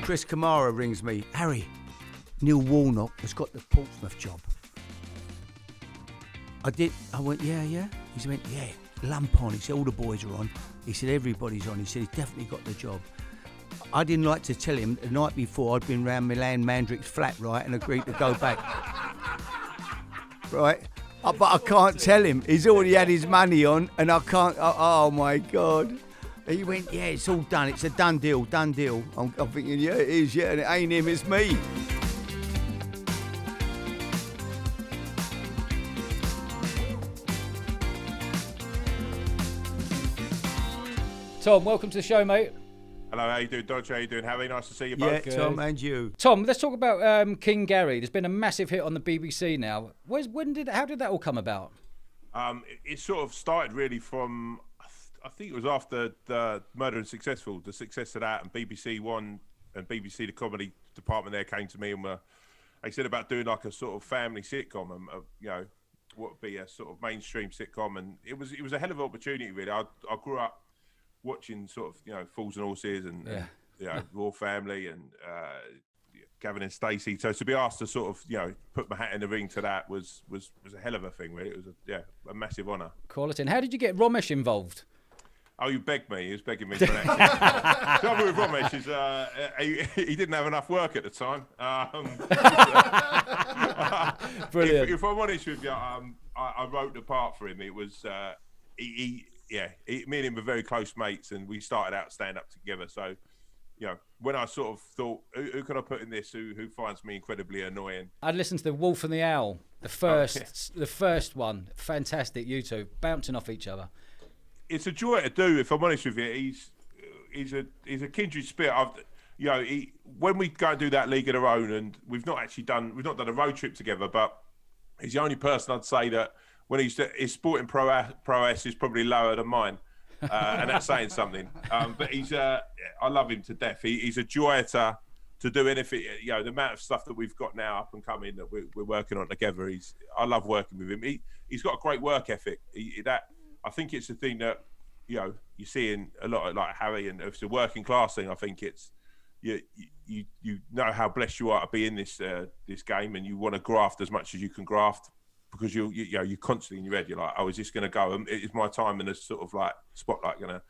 Chris Kamara rings me. Harry, Neil Warnock has got the Portsmouth job. I went, yeah. He went, yeah, lump on. He said, all the boys are on. He said, everybody's on. He said, he's definitely got the job. I didn't like to tell him the night before I'd been round Milan Mandrick's flat, right, and agreed to go back. Right? But I can't tell him. He's already had his money on, and I can't. Oh my God. He went, yeah, it's all done. It's a done deal. I'm thinking, yeah, it is, yeah, and it ain't him, it's me. Tom, welcome to the show, mate. Hello, how you doing, Dodge? How you doing, Harry? Nice to see you both. Yeah, Tom, and you. Tom, let's talk about King Gary. There's been a massive hit on the BBC now. How did that all come about? It sort of started really from, I think it was after the Murder and Successful, the success of that, and BBC One and BBC, the comedy department there, came to me and they said about doing like a sort of family sitcom and, what would be a sort of mainstream sitcom. And it was a hell of an opportunity, really. I grew up watching sort of, Fools and Horses and Raw Family and Gavin and Stacey. So to be asked to sort of, put my hat in the ring to that was a hell of a thing, really. It was a massive honour. Quality. And how did you get Romesh involved? Oh, you begged me. He was begging me for an accent. The trouble with Romesh is he didn't have enough work at the time. Brilliant. If I'm honest with you, I wrote the part for him. It was me and him were very close mates, and we started out stand up together. So, when I sort of thought, who can I put in this? Who finds me incredibly annoying? I'd listened to The Wolf and the Owl, the first one. Fantastic, you two bouncing off each other. It's a joy to do. If I'm honest with you, he's a kindred spirit. When we go and do that League of Their Own, and we've not done a road trip together, but he's the only person I'd say that when his sporting prowess is probably lower than mine, and that's saying something. But I love him to death. He's a joy to do anything. The amount of stuff that we've got now up and coming that we're working on together. I love working with him. He's got a great work ethic. I think it's the thing that you see in a lot of like Harry, and it's a working class thing. I think it's you know how blessed you are to be in this game, and you want to graft as much as you can graft, because you're constantly in your head. You're like, oh, is this going to go? Is my time in this sort of like spotlight going to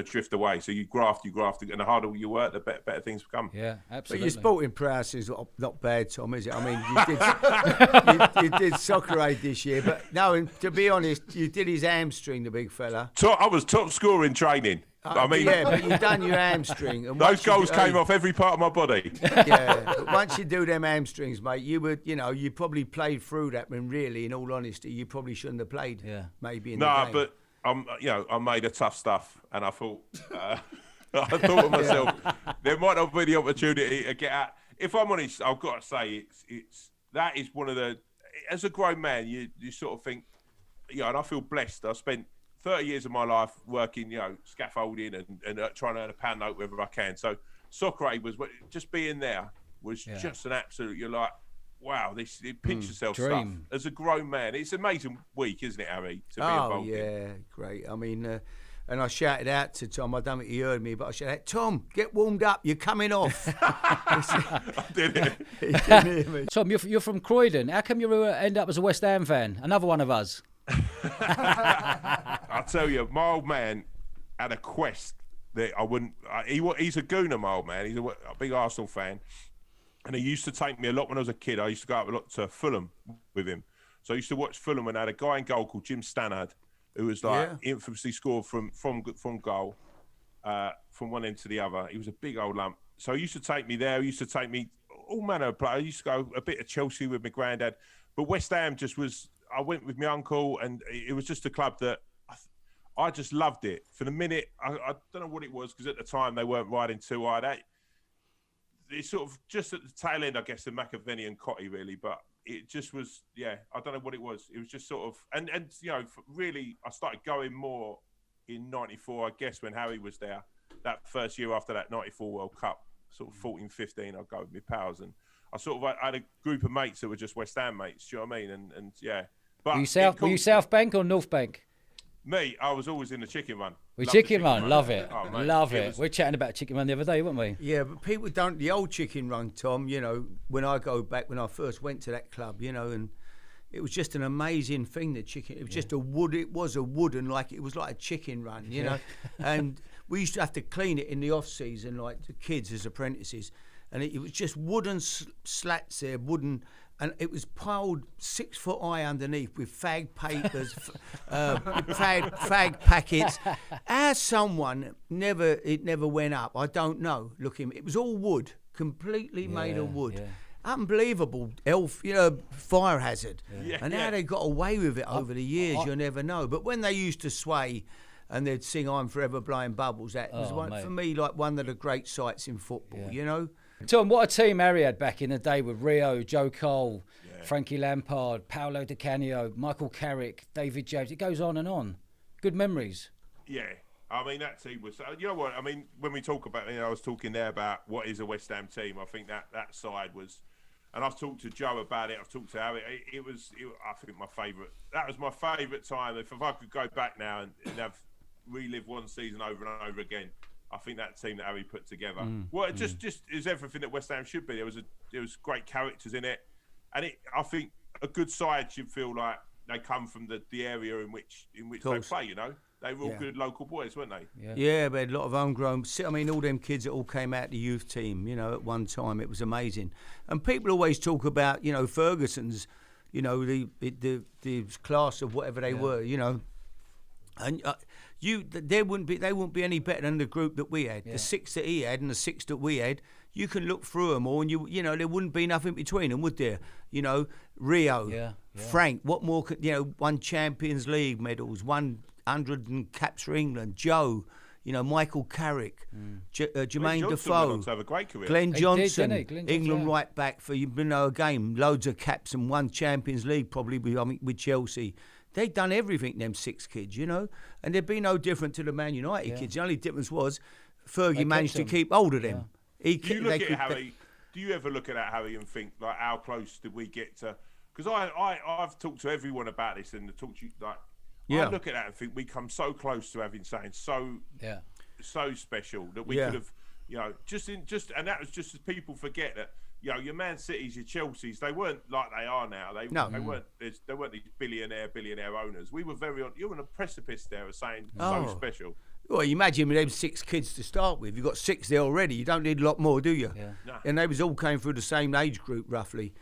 drift away? So you graft, and the harder you work, the better things become. Yeah, absolutely. But your sporting prowess is not bad, Tom, is it? I mean, you did soccer aid this year, but no, to be honest, you did his hamstring, the big fella. I was top scorer in training. Yeah, but you done your hamstring. And those goals came off every part of my body. Yeah, but once you do them hamstrings, mate, you probably played through that when really, in all honesty, you probably shouldn't have played. Yeah, maybe in the game. But I made a tough stuff, and I thought, I thought to myself, there might not be the opportunity to get out. If I'm honest, I've got to say, that is one of the, as a grown man, you sort of think, and I feel blessed. I spent 30 years of my life working, scaffolding and trying to earn a pound note wherever I can. So soccer aid was just being there was just an absolute. You're like, wow, pinch yourself dream. Stuff. As a grown man, it's an amazing week, isn't it, Harry? To be involved in. Great. I mean, and I shouted out to Tom. I don't think he heard me, but I shouted out, Tom, get warmed up. You're coming off. I did it. He didn't hear me. Tom, you're from Croydon. How come you end up as a West Ham fan? Another one of us. I'll tell you, my old man had a quest that I wouldn't. He's a gooner, my old man. He's a big Arsenal fan, and he used to take me a lot when I was a kid. I used to go up a lot to Fulham with him. So I used to watch Fulham, and I had a guy in goal called Jim Stannard, who was infamously scored from goal, from one end to the other. He was a big old lump. So he used to take me there. He used to take me all manner of players. I used to go a bit of Chelsea with my granddad, but West Ham just was. I went with my uncle, and it was just a club that I just loved it. For the minute, I don't know what it was, because at the time they weren't riding too high. It's sort of just at the tail end, I guess, of McAvenny and Cotty, really. But it just was, I don't know what it was. It was just sort of, and really, I started going more in '94, I guess, when Harry was there. That first year after that '94 World Cup, sort of 14, 15, I'd go with my pals, and I had a group of mates that were just West Ham mates. Do you know what I mean? And yeah. But were you South Bank or North Bank? Me, I was always in the chicken run. We Love the chicken run, love it, Oh, mate, love it. was- We're chatting about chicken run the other day, weren't we? Yeah, but people don't. The old chicken run, Tom. You know, when I go back, when I first went to that club, you know, and it was just an amazing thing. The chicken. It was just a wood. It was a wooden, like it was like a chicken run, you know. And we used to have to clean it in the off season, like the kids as apprentices, and it was just wooden slats there, wooden. And it was piled 6 foot high underneath with fag papers, fag packets. How someone never went up, I don't know. It was all wood, completely made of wood. Yeah. Unbelievable fire hazard. Yeah. And how they got away with it over the years, you'll never know. But when they used to sway and they'd sing "I'm Forever Blowing Bubbles," that was for me like one of the great sights in football. You know. Tom, what a team Harry had back in the day with Rio, Joe Cole, Frankie Lampard, Paolo Di Canio, Michael Carrick, David James. It goes on and on. Good memories. Yeah. I mean, that team was... You know what? I mean, when we talk about... I was talking there about what is a West Ham team. I think that side was... And I've talked to Joe about it. I've talked to Harry. I think my favourite... That was my favourite time. If I could go back now and relive one season over and over again... I think that team that Harry put together, it just is everything that West Ham should be. There was great characters in it, and I think a good side should feel like they come from the area in which they play. You know, they were all good local boys, weren't they? Yeah, we had a lot of homegrown. I mean, all them kids that all came out the youth team. You know, at one time it was amazing. And people always talk about Ferguson's, the class of whatever they were. You know, and. They wouldn't be any better than the group that we had. The 6 that he had and the 6 that we had. You can look through them all, and there wouldn't be nothing between them, would there? Rio, Frank. What more? Won Champions League medals, 100 caps for England. Joe, Michael Carrick, Jermaine Defoe, have a great career. Glenn Johnson, Glenn Johnson, England right back for a game, loads of caps and won Champions League probably with Chelsea. They'd done everything, them 6 kids, and they'd be no different to the Man United kids. The only difference was Fergie managed to keep hold of them. Do you ever look at that, Harry, and think, like, how close did we get to... Because I've talked to everyone about this and talked to you, like... I look at that and think we come so close to having something so special that we could have, and that was just as people forget that, your Man Cities, your Chelseas, they weren't like they are now. They weren't these billionaire owners. We were you're on a precipice there of saying so special. Well, imagine with them 6 kids to start with. You've got 6 there already. You don't need a lot more, do you? Yeah. No. And they all came through the same age group, roughly.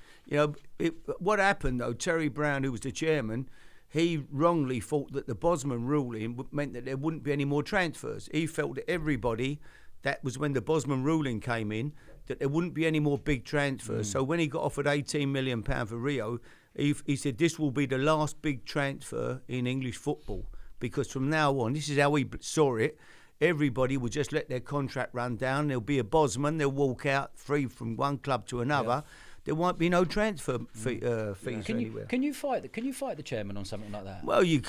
What happened, though, Terry Brown, who was the chairman, he wrongly thought that the Bosman ruling meant that there wouldn't be any more transfers. He felt that everybody... That was when the Bosman ruling came in, that there wouldn't be any more big transfers. So when he got offered £18 million for Rio, he said this will be the last big transfer in English football, because from now on, this is how he saw it, everybody will just let their contract run down. There'll be a Bosman, they'll walk out free from one club to another. There won't be no transfer fees anywhere. Can you fight the chairman on something like that? Well, you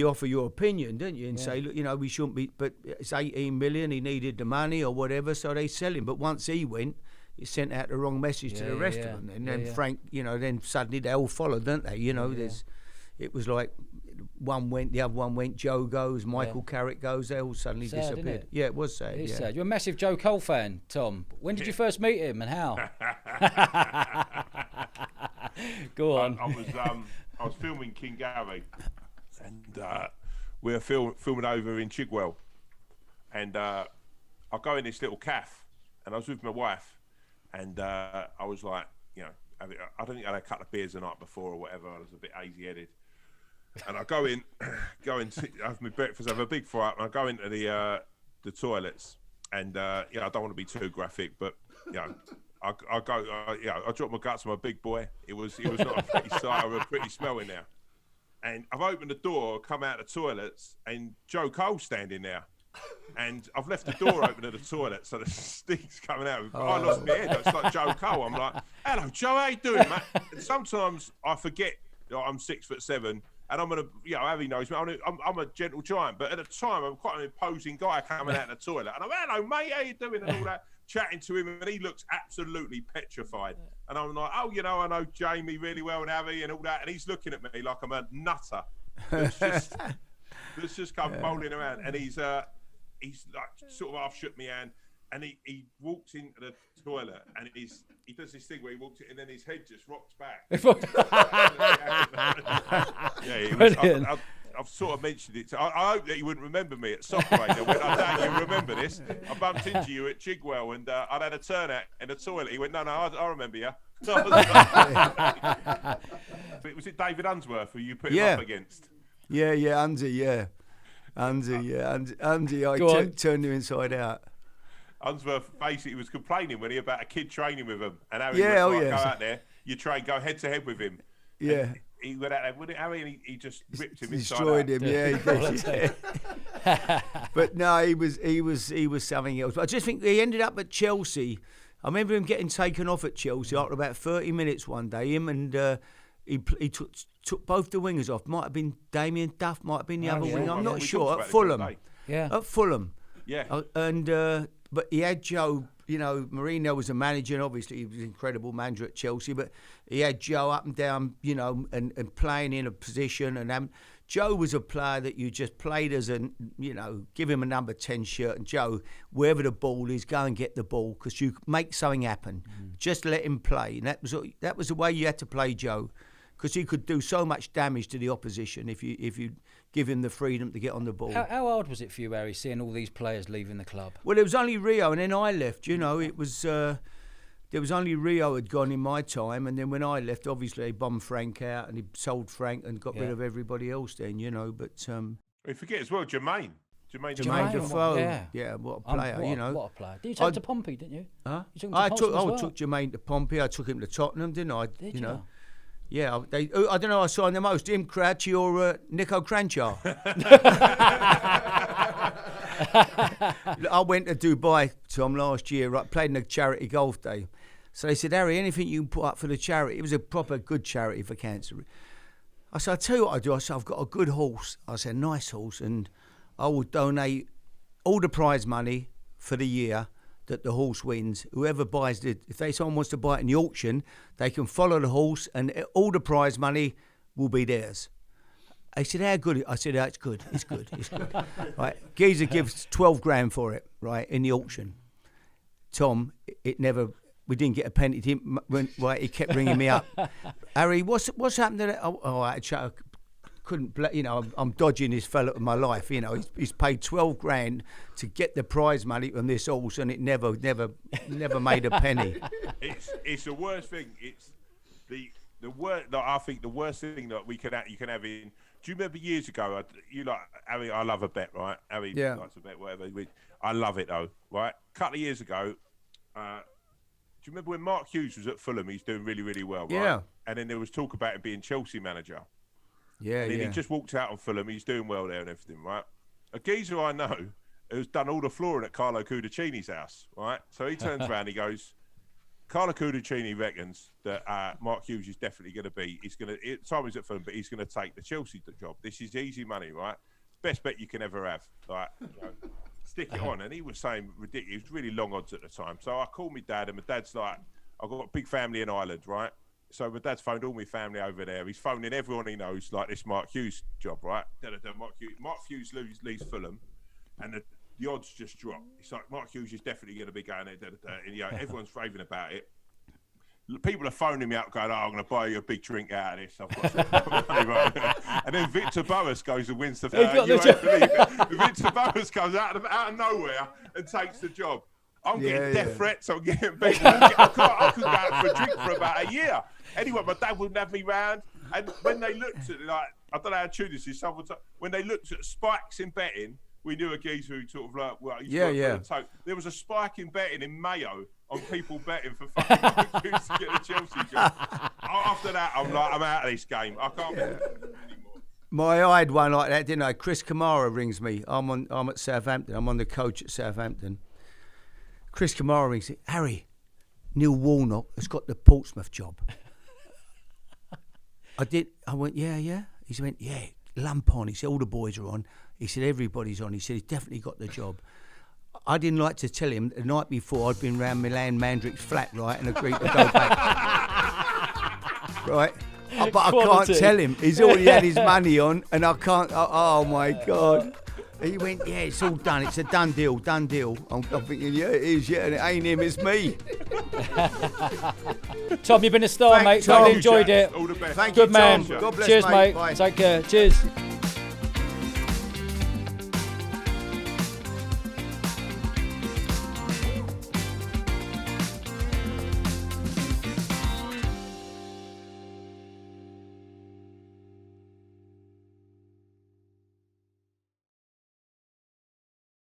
offer your opinion, don't you, and say, look, we shouldn't be. But it's 18 million. He needed the money or whatever, so they sell him. But once he went, it sent out the wrong message to the rest of them. And then Frank, then suddenly they all followed, don't they? It was like one went, the other one went. Joe goes, Michael Carrick goes. They all suddenly disappeared. Isn't it? Yeah, it was sad. It is sad. You're a massive Joe Cole fan, Tom. When did you first meet him and how? Go on. I was filming King Gary, and we were filming over in Chigwell, and I go in this little cafe, and I was with my wife, and I was like, I don't think I had a couple of beers the night before or whatever. I was a bit hazy-headed. And I go in, have my breakfast, have a big fry up, and I go into the toilets, and I don't want to be too graphic, but I dropped my guts on my big boy. It was not a pretty sight or a pretty smell in there. And I've opened the door, come out of the toilets, and Joe Cole's standing there. And I've left the door open to the toilet, so the stink's coming out. I lost my head. It's like Joe Cole. I'm like, hello, Joe, how you doing, mate? And sometimes I forget I'm 6'7", and I'm gonna, Harry knows me. I'm a gentle giant, but at the time I'm quite an imposing guy coming out of the toilet. And I'm, hello, mate, how you doing? And all that, chatting to him, and he looks absolutely petrified. And I'm like, I know Jamie really well and Harry and all that, and he's looking at me like I'm a nutter. It's just. that's just come bowling around, and he's like sort of half shook me hand, and he walks into the toilet, and he does this thing where he walks in, and then his head just rocks back. Yeah, I've sort of mentioned it. I hope that you wouldn't remember me at soccer. I doubt you remember this. I bumped into you at Chigwell, and I'd had a turnout in the toilet. He went, no, I remember you. Was it David Unsworth who you put him up against? Yeah, Andy, Andy, I turned him inside out. Unsworth basically was complaining when he about a kid training with him, and Harry go out there, you go head to head with him. Yeah. And he went out there, wouldn't it, Harry? And he just ripped him destroyed inside him. Yeah. But no, he was something else. But I just think he ended up at Chelsea. I remember him getting taken off at Chelsea after about 30 minutes one day. Him and he took both the wingers off. Might have been Damien Duff, might have been the other winger. I'm not sure. At Fulham. Yeah. At Fulham. Yeah. But he had Joe. You know, Mourinho was a manager, and obviously he was an incredible manager at Chelsea. But he had Joe up and down, you know, and playing in a position. And Joe was a player that you just played as give him a number 10 shirt. And Joe, wherever the ball is, go and get the ball, because you make something happen. Just let him play. And that was the way you had to play Joe, because he could do so much damage to the opposition if you give him the freedom to get on the ball. How hard was it for you, Harry, seeing all these players leaving the club? Well, it was only Rio, and then I left. You know, it was there was only Rio had gone in my time, and then when I left, obviously they bombed Frank out, and he sold Frank and got rid of everybody else. Then, you know, but we forget as well Jermaine Defoe. Yeah, what a player. What a player. You took him to Pompey, didn't you? Huh? You took him to took Jermaine to Pompey. I took him to Tottenham, didn't I? Did you? Yeah, I don't know. I signed the most, him Crouchy or Nico Cranchar. I went to Dubai, Tom, last year. Right, played in a charity golf day. So they said, Harry, anything you can put up for the charity. It was a proper good charity for cancer. I said, I'll tell you what I do. I said, I've got a good horse. I said, nice horse, and I will donate all the prize money for the year that the horse wins. Whoever buys it, if someone wants to buy it in the auction, they can follow the horse, and all the prize money will be theirs. They said, how good? I said, it's good. It's good. It's good. Right, Geezer gives 12 grand for it, right, in the auction. Tom, we didn't get a penny. He kept ringing me up. Harry, what's happened to that? I couldn't, I'm dodging this fella of my life. You know, he's paid 12 grand to get the prize money from this horse, and it never made a penny. It's the worst thing. It's the worst. I think the worst thing that you can have in. Do you remember years ago? Harry, I love a bet, right? Harry likes a bet, whatever. I love it though, right? A couple of years ago, do you remember when Mark Hughes was at Fulham? He's doing really, really well, right? Yeah. And then there was talk about him being Chelsea manager. Yeah, and then he just walked out on Fulham. He's doing well there and everything, right? A geezer I know who's done all the flooring at Carlo Cudicini's house, right? So he turns around, he goes, Carlo Cudicini reckons that Mark Hughes is definitely going to be. Simon's at Fulham, but he's going to take the Chelsea job. This is easy money, right? Best bet you can ever have. Like, stick it on. And he was saying ridiculous. It was really long odds at the time. So I called my dad, and my dad's like, I've got a big family in Ireland, right? So my dad's phoned all my family over there. He's phoning everyone he knows, like this Mark Hughes job, right? Mark Hughes leaves Fulham, and the odds just drop. It's like Mark Hughes is definitely going to be going there. And, everyone's raving about it. People are phoning me up, going, "Oh, I'm going to buy you a big drink out of this." I've got some money, right? And then Victor Boas goes and wins the. You won't believe it. Victor Boas comes out of nowhere and takes the job. I'm getting death threats. I'm getting beaten. I could go out for a drink for about a year. Anyway, my dad wouldn't have me round. And when they looked at I don't know how true this is. When they looked at spikes in betting, we knew a geezer who sort of there was a spike in betting in Mayo on people betting for fucking Hughes to get the Chelsea job. After that, I'm out of this game. I can't believe it anymore. I had one like that, didn't I? Chris Kamara rings me. I'm at Southampton. I'm on the coach at Southampton. Chris Kamara rings me. Harry, Neil Warnock has got the Portsmouth job. I went, yeah. He went, yeah, lump on. He said, all the boys are on. He said, everybody's on. He said, he's definitely got the job. I didn't like to tell him the night before I'd been round Milan Mandrick's flat, right, and agreed to go back. Right? But I Quality. can't tell him. He's already had his money on, and I can't. Oh my God. He went, yeah, it's all done. It's a done deal. I'm thinking, yeah, it is. Yeah, and it ain't him. It's me. Tom, you've been a star, Thank mate. Tom. Thoroughly enjoyed it. All the best. Thank Good you, man. Tom. God bless, Cheers, mate. mate. Bye. Take care. Cheers.